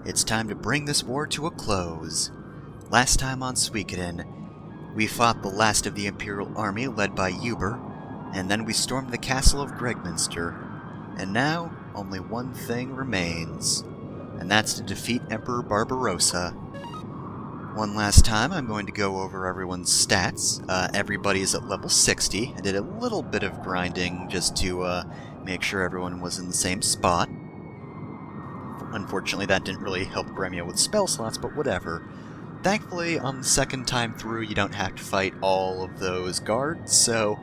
it's time to bring this war to a close. Last time on Suikoden, we fought the last of the Imperial Army led by Uber, and then we stormed the castle of Gregminster. And now, only one thing remains, and that's to defeat Emperor Barbarossa. One last time, I'm going to go over everyone's stats. Everybody's at level 60. I did a little bit of grinding just to make sure everyone was in the same spot. Unfortunately, that didn't really help Gremio with spell slots, but whatever. Thankfully, on the second time through, you don't have to fight all of those guards, so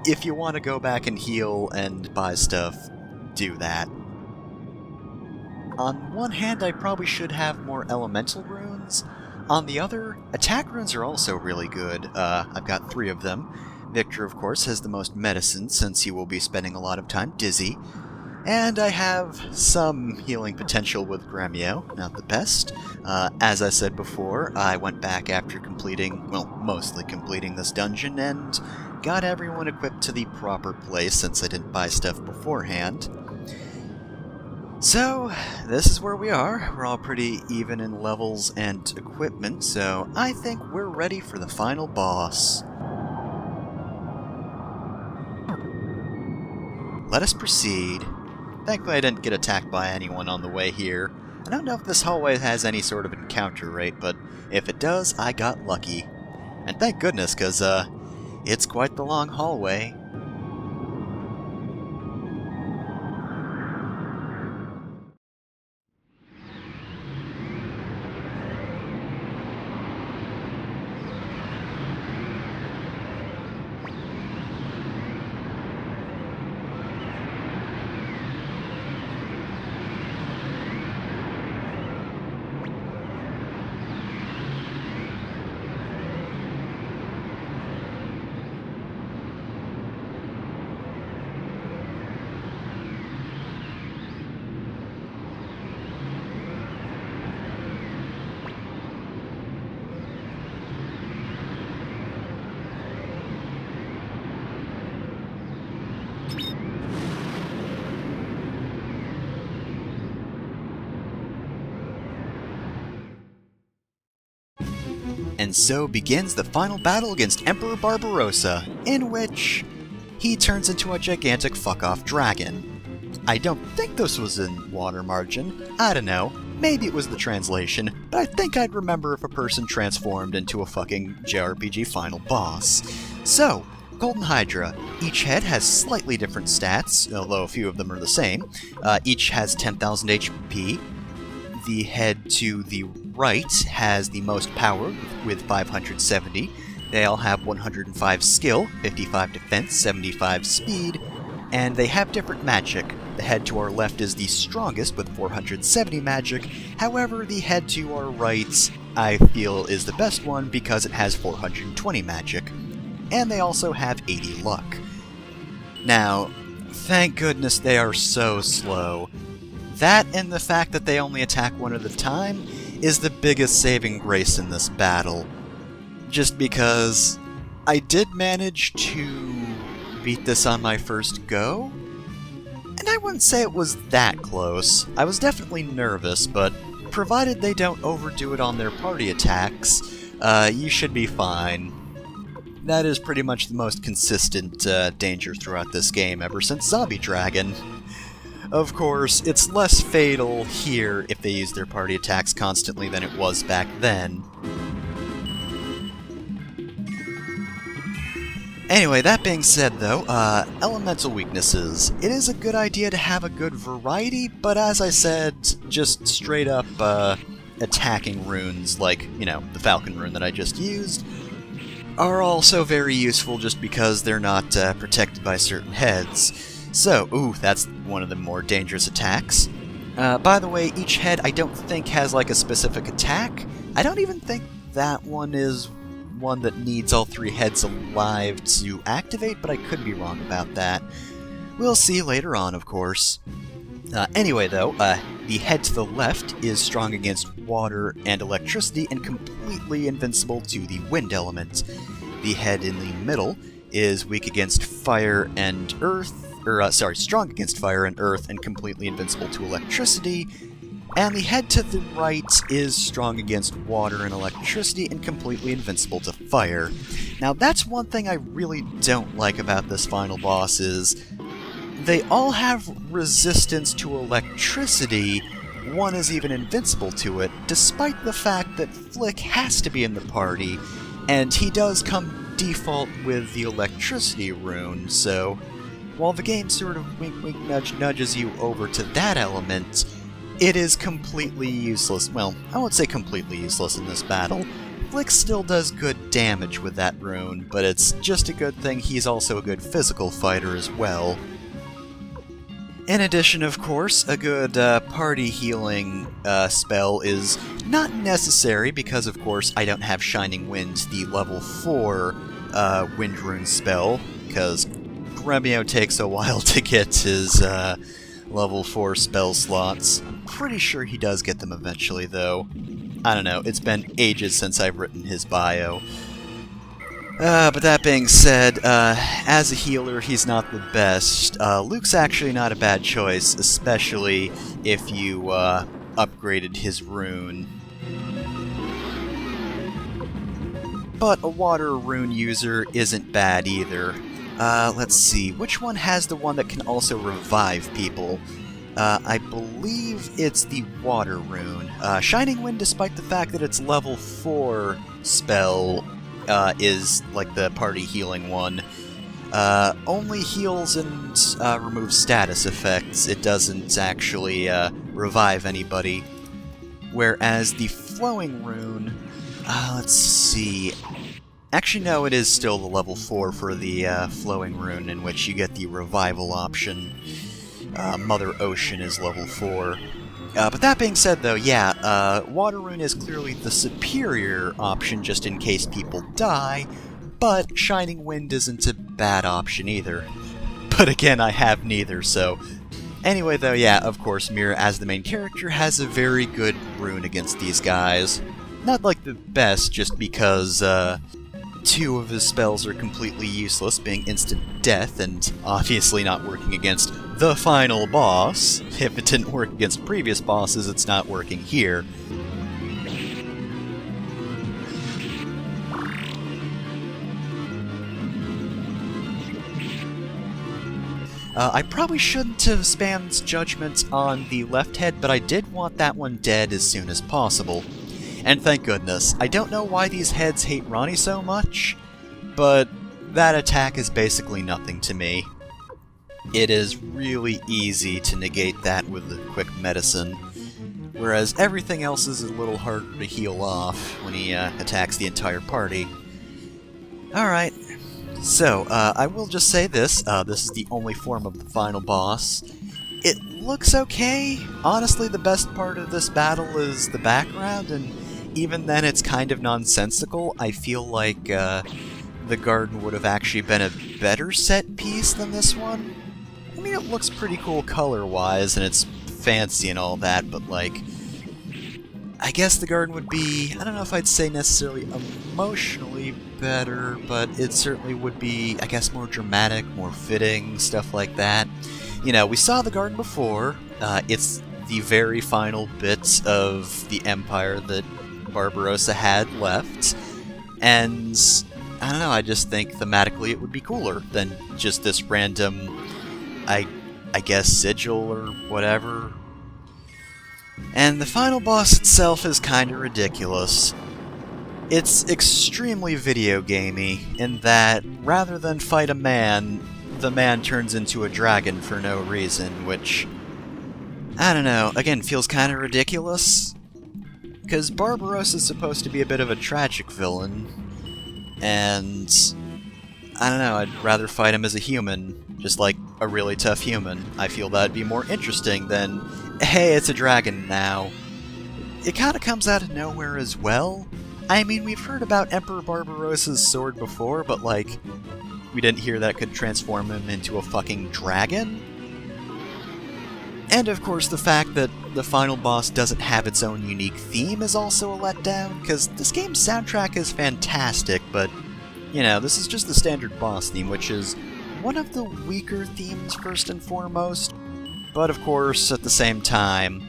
if you want to go back and heal and buy stuff, do that. On one hand, I probably should have more elemental runes. On the other, attack runes are also really good. I've got 3 of them. Victor, of course, has the most medicine, since he will be spending a lot of time dizzy. And I have some healing potential with Gremio, not the best. As I said before, I went back after completing, well, mostly completing this dungeon, and got everyone equipped to the proper place since I didn't buy stuff beforehand. So, this is where we are. We're all pretty even in levels and equipment, so I think we're ready for the final boss. Let us proceed. Thankfully I didn't get attacked by anyone on the way here. I don't know if this hallway has any sort of encounter rate, but if it does, I got lucky. And thank goodness, because, it's quite the long hallway. And so begins the final battle against Emperor Barbarossa, in which he turns into a gigantic fuck-off dragon. I don't think this was in Water Margin. I don't know. Maybe it was the translation, but I think I'd remember if a person transformed into a fucking JRPG final boss. So, Golden Hydra. Each head has slightly different stats, although a few of them are the same. Each has 10,000 HP. The head to the right has the most power, with 570. They all have 105 skill, 55 defense, 75 speed, and they have different magic. The head to our left is the strongest, with 470 magic. However, the head to our right, I feel, is the best one because it has 420 magic. And they also have 80 luck. Now, thank goodness they are so slow. That and the fact that they only attack one at a time is the biggest saving grace in this battle. Just because I did manage to beat this on my first go, and I wouldn't say it was that close. I was definitely nervous, but provided they don't overdo it on their party attacks, you should be fine. That is pretty much the most consistent danger throughout this game ever since Zombie Dragon. Of course, it's less fatal here if they use their party attacks constantly than it was back then. Anyway, that being said though, elemental weaknesses. It is a good idea to have a good variety, but as I said, just straight up attacking runes like, you know, the Falcon rune that I just used, are also very useful just because they're not protected by certain heads. So, ooh, that's one of the more dangerous attacks. By the way, each head I don't think has like a specific attack. I don't even think that one is one that needs all 3 heads alive to activate, but I could be wrong about that. We'll see later on, of course. Anyway, though, the head to the left is strong against water and electricity and completely invincible to the wind element. The head in the middle is weak against fire and earth, strong against fire and earth and completely invincible to electricity. And the head to the right is strong against water and electricity and completely invincible to fire. Now that's one thing I really don't like about this final boss is they all have resistance to electricity. One is even invincible to it, despite the fact that Flick has to be in the party, and he does come default with the electricity rune, so while the game sort of wink-wink nudges you over to that element, it is completely useless. Well, I won't say completely useless in this battle. Flick still does good damage with that rune, but it's just a good thing he's also a good physical fighter as well. In addition, of course, a good party healing spell is not necessary because, of course, I don't have Shining Wind, the level 4 Wind Rune spell, because Gremio takes a while to get his level 4 spell slots. Pretty sure he does get them eventually, though. I don't know, it's been ages since I've written his bio. But that being said, as a healer, he's not the best. Luke's actually not a bad choice, especially if you upgraded his rune. But a water rune user isn't bad either. Let's see, which one has the one that can also revive people? I believe it's the water rune. Shining Wind, despite the fact that it's level 4 spell, is like the party healing one. Only heals and removes status effects. It doesn't actually revive anybody. Whereas the flowing rune, let's see. Actually, no, it is still the level 4 for the flowing rune, in which you get the revival option. Mother Ocean is level 4. But that being said, though, yeah, Water Rune is clearly the superior option just in case people die, but Shining Wind isn't a bad option either. But again, I have neither, so... Anyway, though, yeah, of course, Mira, as the main character, has a very good rune against these guys. Not like the best, just because, 2 of his spells are completely useless, being instant death, and obviously not working against the final boss. If it didn't work against previous bosses, it's not working here. I probably shouldn't have spammed Judgment on the left head, but I did want that one dead as soon as possible. And thank goodness. I don't know why these heads hate Ronnie so much, but that attack is basically nothing to me. It is really easy to negate that with a quick medicine, whereas everything else is a little harder to heal off when he attacks the entire party. Alright, so I will just say this, this is the only form of the final boss. It looks okay. Honestly, the best part of this battle is the background, and even then it's kind of nonsensical. I feel like the garden would have actually been a better set piece than this one. I mean, it looks pretty cool color-wise, and it's fancy and all that, but, like, I guess the garden would be, I don't know if I'd say necessarily emotionally better, but it certainly would be, I guess, more dramatic, more fitting, stuff like that. You know, we saw the garden before. It's the very final bits of the Empire that Barbarossa had left, and I don't know, I just think thematically it would be cooler than just this random, I guess, sigil or whatever. And the final boss itself is kinda ridiculous. It's extremely video gamey in that rather than fight a man, the man turns into a dragon for no reason, which, I don't know, again, feels kinda ridiculous. Because Barbarossa's supposed to be a bit of a tragic villain, and I don't know, I'd rather fight him as a human, just like a really tough human. I feel that'd be more interesting than, hey, it's a dragon now. It kinda comes out of nowhere as well. I mean, we've heard about Emperor Barbarossa's sword before, but like, we didn't hear that could transform him into a fucking dragon? And of course the fact that the final boss doesn't have its own unique theme is also a letdown, because this game's soundtrack is fantastic, but, you know, this is just the standard boss theme, which is one of the weaker themes first and foremost, but of course, at the same time,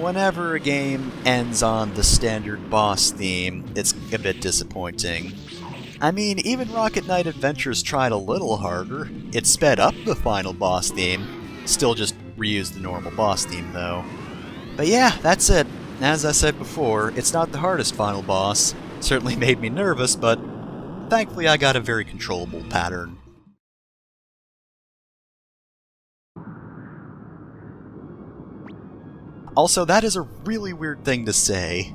whenever a game ends on the standard boss theme, it's a bit disappointing. I mean, even Rocket Knight Adventures tried a little harder. It sped up the final boss theme, still just reused the normal boss theme though. But yeah, that's it. As I said before, it's not the hardest final boss. Certainly made me nervous, but thankfully I got a very controllable pattern. Also, that is a really weird thing to say.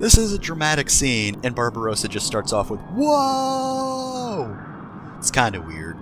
This is a dramatic scene, and Barbarossa just starts off with, "Whoa!" It's kinda weird.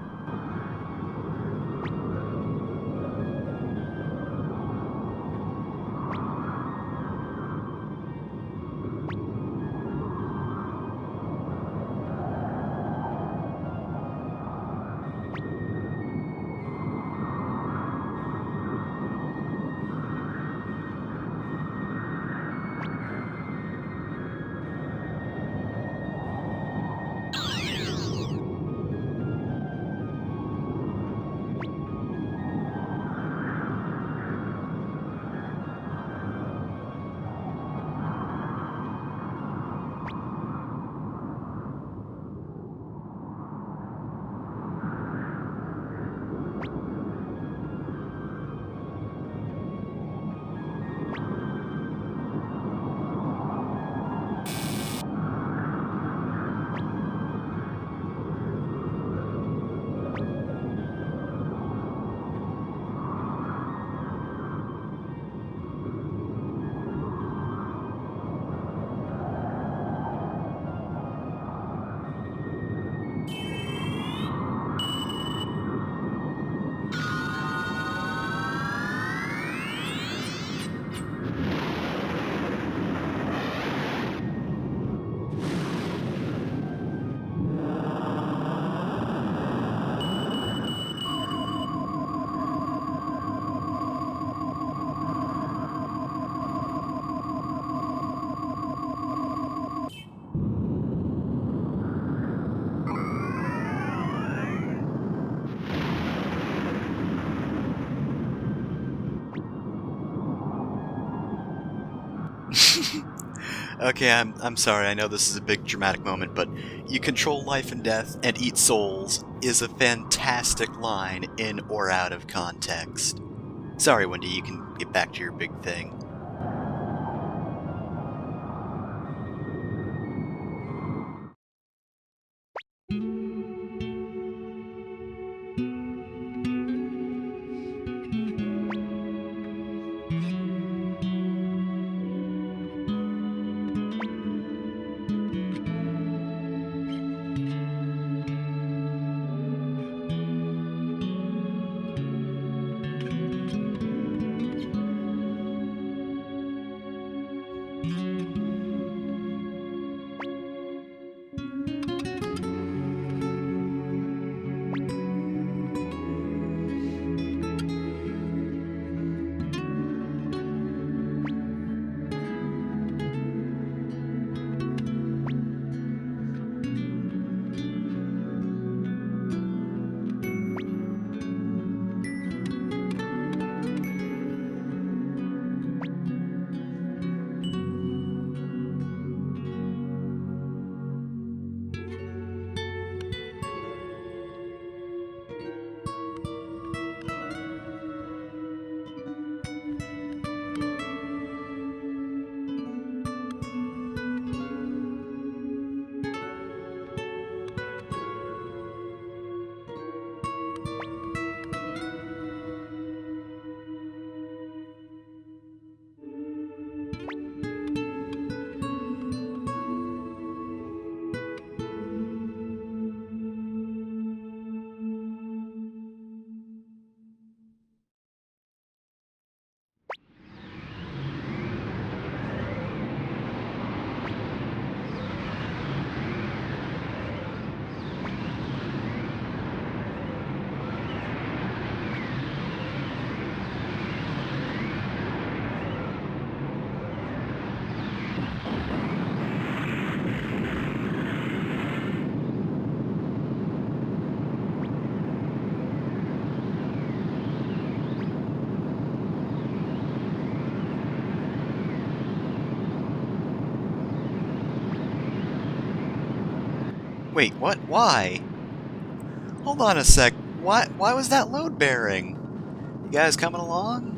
Okay, I'm sorry, I know this is a big dramatic moment, but "you control life and death and eat souls" is a fantastic line in or out of context. Sorry, Wendy, you can get back to your big thing. Wait, what? Why? Hold on a sec. Why was that load bearing? You guys coming along?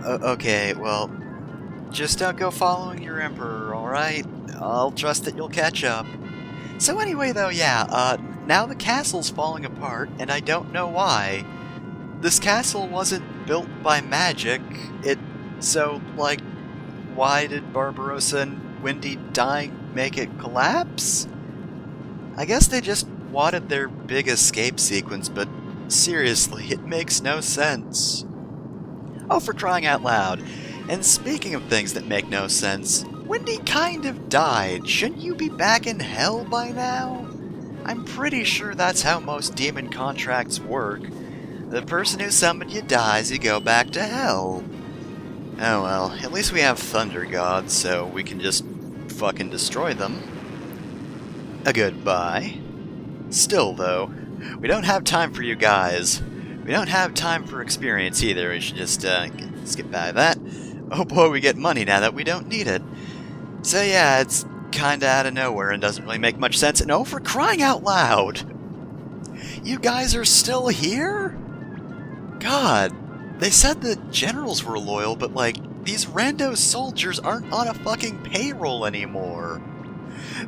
Okay, well, just don't go following your emperor, alright? I'll trust that you'll catch up. So anyway, though, yeah, now the castle's falling apart, and I don't know why. This castle wasn't built by magic, so, like, why did Barbarossa and Windy dying make it collapse? I guess they just wanted their big escape sequence, but seriously, it makes no sense. Oh, for crying out loud. And speaking of things that make no sense, Windy kind of died. Shouldn't you be back in hell by now? I'm pretty sure that's how most demon contracts work. The person who summoned you dies, you go back to hell. Oh well, at least we have thunder gods, so we can just fucking destroy them. A goodbye. Still, though, we don't have time for you guys. We don't have time for experience either. We should just skip by that. Oh boy, we get money now that we don't need it. So yeah, it's kinda out of nowhere and doesn't really make much sense. And oh, for crying out loud! You guys are still here? God, they said the generals were loyal, but like, these rando soldiers aren't on a fucking payroll anymore.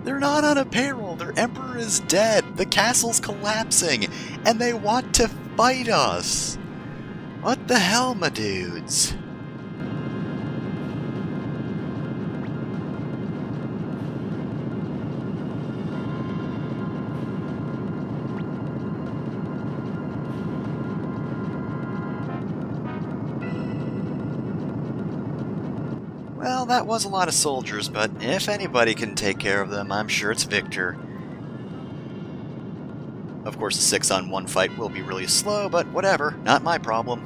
They're not on a payroll, their emperor is dead, the castle's collapsing, and they want to fight us! What the hell, my dudes? Well, that was a lot of soldiers, but if anybody can take care of them, I'm sure it's Victor. Of course, a 6-on-1 fight will be really slow, but whatever, not my problem.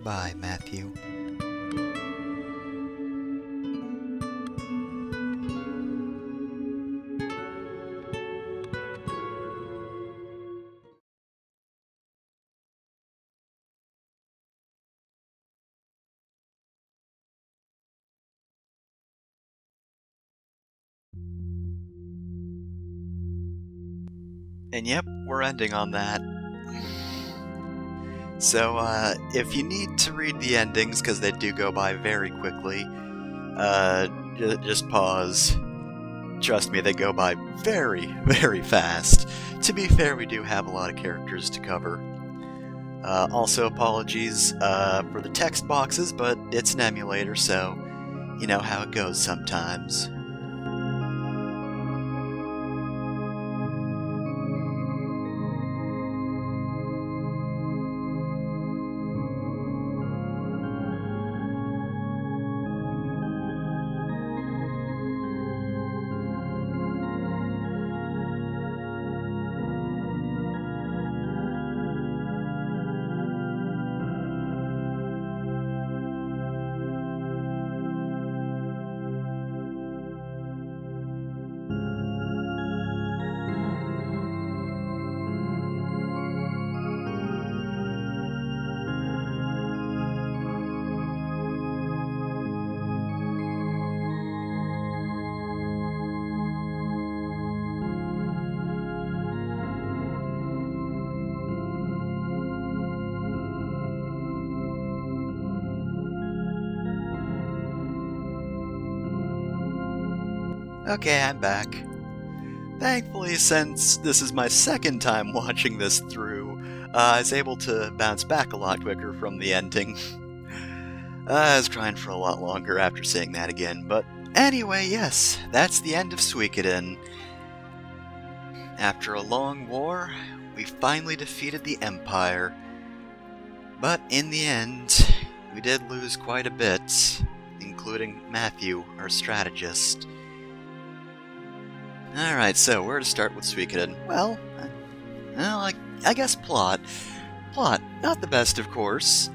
Goodbye, Matthew. And yep, we're ending on that. So, if you need to read the endings, because they do go by very quickly, just pause. Trust me, they go by very, very fast. To be fair, we do have a lot of characters to cover. Also, apologies for the text boxes, but it's an emulator, so you know how it goes sometimes. Okay, I'm back. Thankfully, since this is my second time watching this through, I was able to bounce back a lot quicker from the ending. I was crying for a lot longer after seeing that again, but anyway, yes, that's the end of Suikoden. After a long war, we finally defeated the Empire. But in the end, we did lose quite a bit, including Matthew, our strategist. Alright, so where to start with Suikoden? Well, I guess plot. Plot, not the best, of course.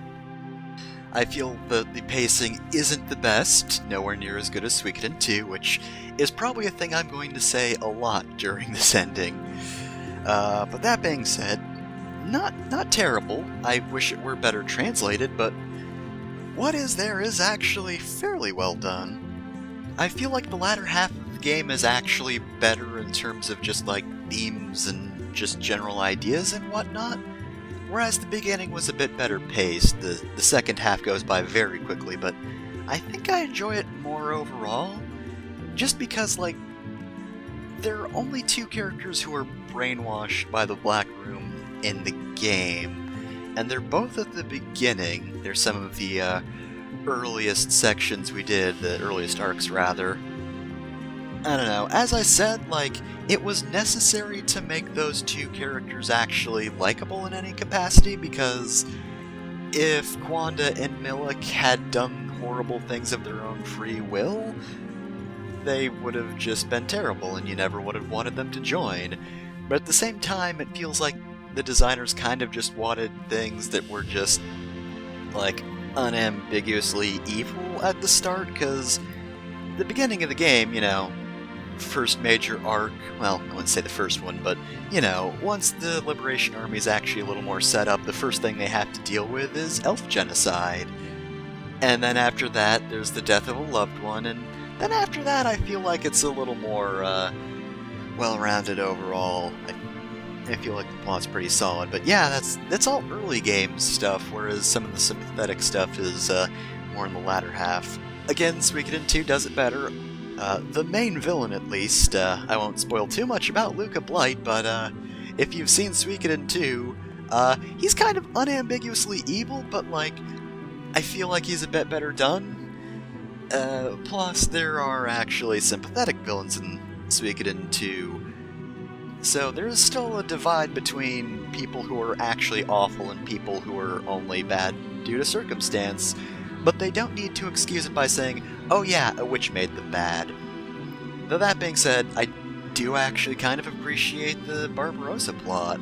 I feel that the pacing isn't the best, nowhere near as good as Suikoden 2, which is probably a thing I'm going to say a lot during this ending. But that being said, not terrible. I wish it were better translated, but what is there is actually fairly well done. I feel like the latter half of the game is actually better in terms of just like themes and just general ideas and whatnot, whereas the beginning was a bit better paced. The second half goes by very quickly, but I think I enjoy it more overall, just because, like, there are only two characters who are brainwashed by the Black Room in the game, and they're both at the beginning. They're some of the earliest sections we did, the earliest arcs, rather. I don't know, as I said, like, it was necessary to make those two characters actually likable in any capacity, because if Kwanda and Milik had done horrible things of their own free will, they would have just been terrible and you never would have wanted them to join. But at the same time, it feels like the designers kind of just wanted things that were just, like, unambiguously evil at the start, because the beginning of the game, you know, first major arc, well, I wouldn't say the first one, but, you know, once the Liberation Army is actually a little more set up, the first thing they have to deal with is elf genocide. And then after that, there's the death of a loved one, and then after that, I feel like it's a little more, well-rounded overall. I feel like the plot's pretty solid, but yeah, that's all early game stuff, whereas some of the sympathetic stuff is, more in the latter half. Again, Suikoden 2 does it better. The main villain, at least, I won't spoil too much about Luca Blight, but if you've seen Suikoden 2, he's kind of unambiguously evil, but, like, I feel like he's a bit better done. Plus, there are actually sympathetic villains in Suikoden 2, so there is still a divide between people who are actually awful and people who are only bad due to circumstance. But they don't need to excuse it by saying, oh yeah, a witch made them bad. Though that being said, I do actually kind of appreciate the Barbarossa plot.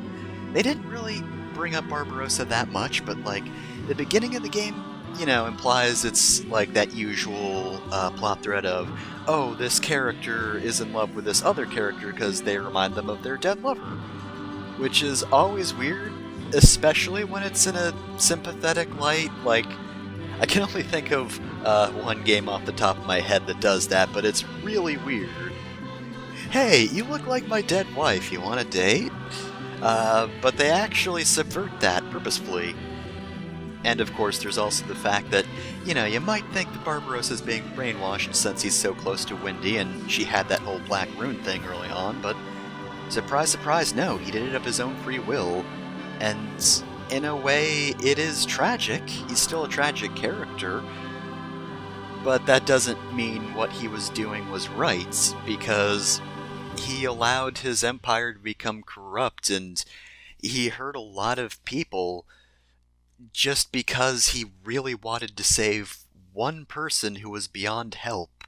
They didn't really bring up Barbarossa that much, but, like, The beginning of the game, implies it's like that usual plot thread of, oh, this character is in love with this other character because they remind them of their dead lover. Which is always weird, especially when it's in a sympathetic light. Like, I can only think of one game off the top of my head that does that, but it's really weird. Hey, you look like my dead wife, you want a date? But they actually subvert that purposefully. And of course, there's also the fact that, you might think that Barbarossa's being brainwashed since he's so close to Wendy and she had that whole Black Rune thing early on, but surprise, surprise, no, he did it of his own free will. And in a way, it is tragic. He's still a tragic character. But that doesn't mean what he was doing was right, because he allowed his empire to become corrupt, and he hurt a lot of people just because he really wanted to save one person who was beyond help.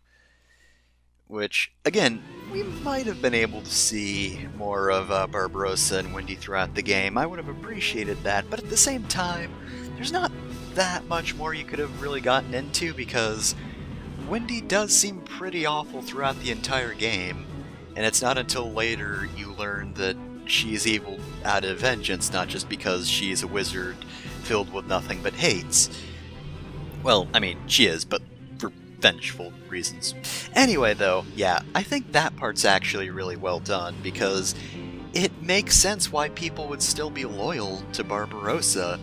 Which, again, we might have been able to see more of Barbarossa and Wendy throughout the game. I would have appreciated that, but at the same time, there's not that much more you could have really gotten into, because Wendy does seem pretty awful throughout the entire game, and it's not until later you learn that she's evil out of vengeance, not just because she's a wizard filled with nothing but hates. Well, I mean, she is, but for vengeful reasons. Anyway, though, yeah, I think that part's actually really well done, because it makes sense why people would still be loyal to Barbarossa.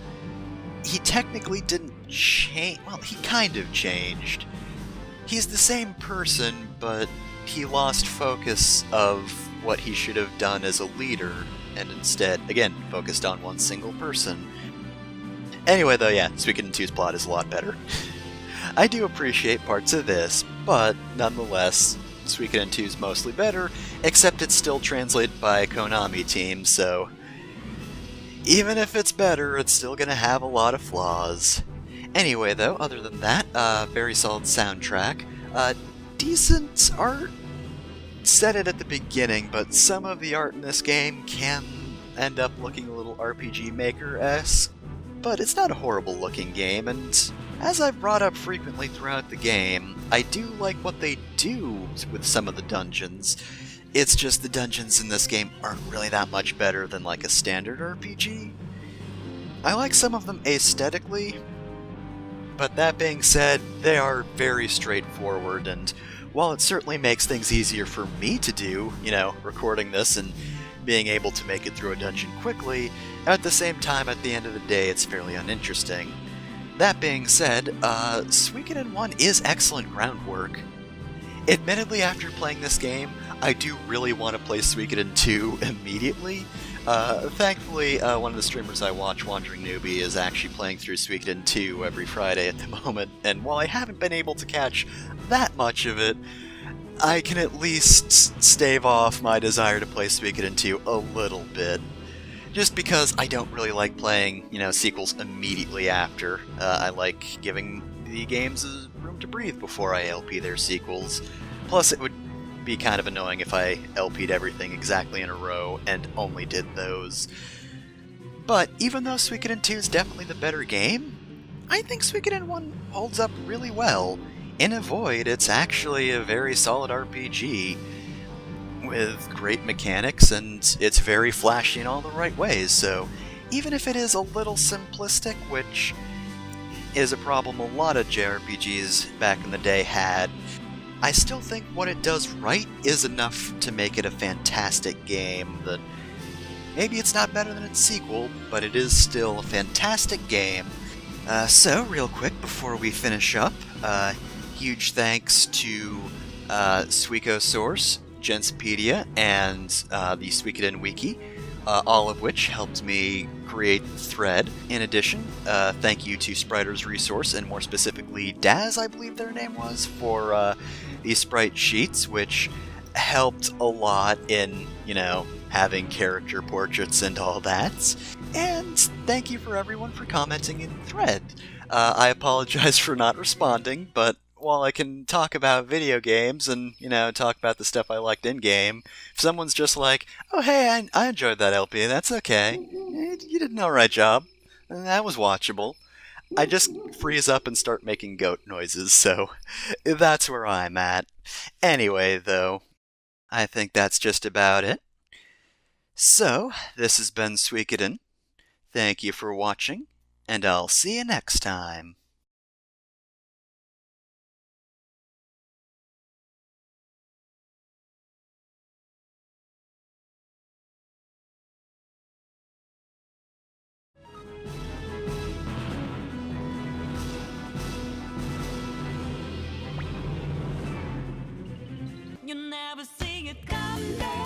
He technically didn't change. Well, he kind of changed. He's the same person, but he lost focus of what he should have done as a leader, and instead, again, focused on one single person. Anyway, though, yeah, Suikoden 2's plot is a lot better. I do appreciate parts of this, but nonetheless, Suikoden 2 is mostly better, except it's still translated by a Konami team, so even if it's better, it's still gonna have a lot of flaws. Anyway, though, other than that, very solid soundtrack, decent art. Said it at the beginning, but some of the art in this game can end up looking a little RPG Maker-esque, but it's not a horrible looking game, and as I've brought up frequently throughout the game, I do like what they do with some of the dungeons. It's just the dungeons in this game aren't really that much better than like a standard RPG. I like some of them aesthetically, but that being said, they are very straightforward, and while it certainly makes things easier for me to do, recording this and being able to make it through a dungeon quickly, at the same time, at the end of the day, it's fairly uninteresting. That being said, Suikoden 1 is excellent groundwork. Admittedly, after playing this game, I do really want to play Suikoden 2 immediately. Thankfully, one of the streamers I watch, Wandering Newbie, is actually playing through Suikoden 2 every Friday at the moment, and while I haven't been able to catch that much of it, I can at least stave off my desire to play Suikoden 2 a little bit. Just because I don't really like playing, sequels immediately after. I like giving the games room to breathe before I LP their sequels. Plus, it would be kind of annoying if I LP'd everything exactly in a row and only did those. But even though Suikoden 2 is definitely the better game, I think Suikoden 1 holds up really well. In a void, it's actually a very solid RPG with great mechanics, and it's very flashy in all the right ways, so even if it is a little simplistic, which is a problem a lot of JRPGs back in the day had, I still think what it does right is enough to make it a fantastic game that maybe it's not better than its sequel, but it is still a fantastic game. So, real quick before we finish up, huge thanks to Suikosource, Gencepedia, and the Suikoden Wiki, all of which helped me create the thread. In addition, thank you to Spriter's Resource, and more specifically Daz, I believe their name was, for these sprite sheets, which helped a lot in, having character portraits and all that. And thank you for everyone for commenting in the thread. I apologize for not responding, but while I can talk about video games and, talk about the stuff I liked in-game, if someone's just like, oh hey, I enjoyed that LP, that's okay. You did an alright job. That was watchable. I just freeze up and start making goat noises, so that's where I'm at. Anyway, though, I think that's just about it. So, this has been Suikoden. Thank you for watching, and I'll see you next time. You never see it coming.